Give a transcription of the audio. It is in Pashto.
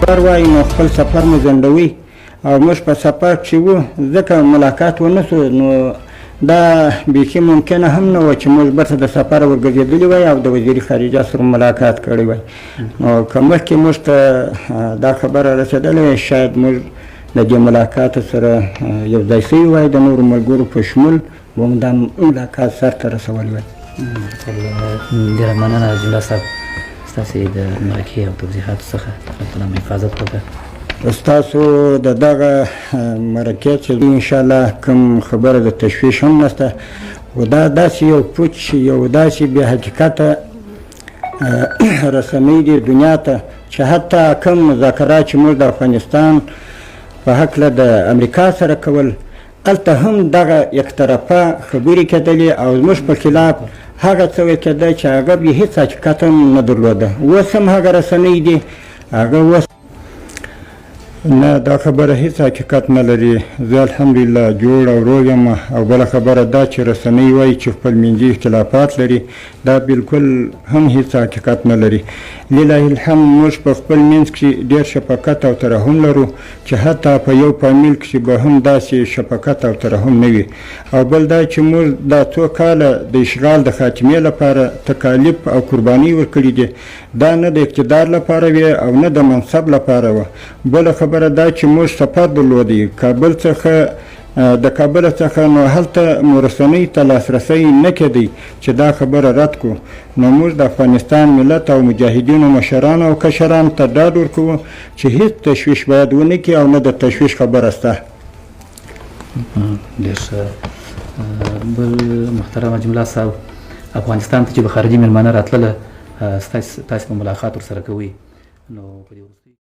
سفر وایي نو خپل سفر مو ځنډوي او موږ په سفر کې وو ځکه ملاقات ونه سو نو دا بیخي ممکنه هم نه وه چې موږ بیرته د سفر ورګرځېدلي وای او د وزیر خارجه سره ملاقات کړی وای نو که مخکې موږ ته دا خبره رسېدلې وای شاید موږ د دې ملاقات سره یو ځای سوي وای د نورو ملګرو په شمول به مو دا ملاقات سرته رسولی وای. ډېره مننه جمله صاحب ستاسې د مرکې او توضیحاتو څخه خپله مو حفاظت وکړه. ستاسو د دغه مرکې چې انشاءالله کوم خبره د تشویش هم نشته خو دا داسې یو پوچ یو داسې بې حقیقته رسنۍ دي دنیا ته چې حتی کوم مذاکرات چې موږ د افغانستان په هکله د امریکا سره کول هلته هم دغه یک طرفه خبرې کېدلې او زموږ په خلاف هغه څه کېده چې هغه بیا هېڅ حقیقت هم نه درلوده. اوس هم هغه رسنۍ دي هغه اوس نه دا خبره هیڅ حقیقت نه لري. زه الحمدلله جوړ او روغ یم او بله خبره دا چې رسنۍ وایي چې خپل منځي اختلافات لري دا بالکل هم هیڅ حقیقت نه لري. لله الحمد موږ په خپل منځ کې ډېر شفقت او ترحم لرو چې حتی په یو فامیل کې به هم داسې شفقت او ترحم نه وي. او بل دا چې موږ دا څو کاله د اشغال د خاتمې لپاره تکالیف او قربانۍ ورکړي دي دا نه د اقتدار لپاره وي او نه د منصب لپاره وه. بله خبره دا چې موږ سفر درلودی کابل څخه د کابل څخه نو هلته مو رسنۍ ته لاسرسی نه کېدی چې دا خبره رد کړو. نو موږ د افغانستان ملت او مجاهدینو مشرانو او کشرانو ته ډاډ ورکوو چې هیڅ تشویش باید ونه کړي او نه د تشویش خبره شته. ډېر ښه. بل محترمه جمله صاحب افغانستان ته چې به خارجي مېلمانه راتلله تاسې به ملاقات ورسره کوئ نو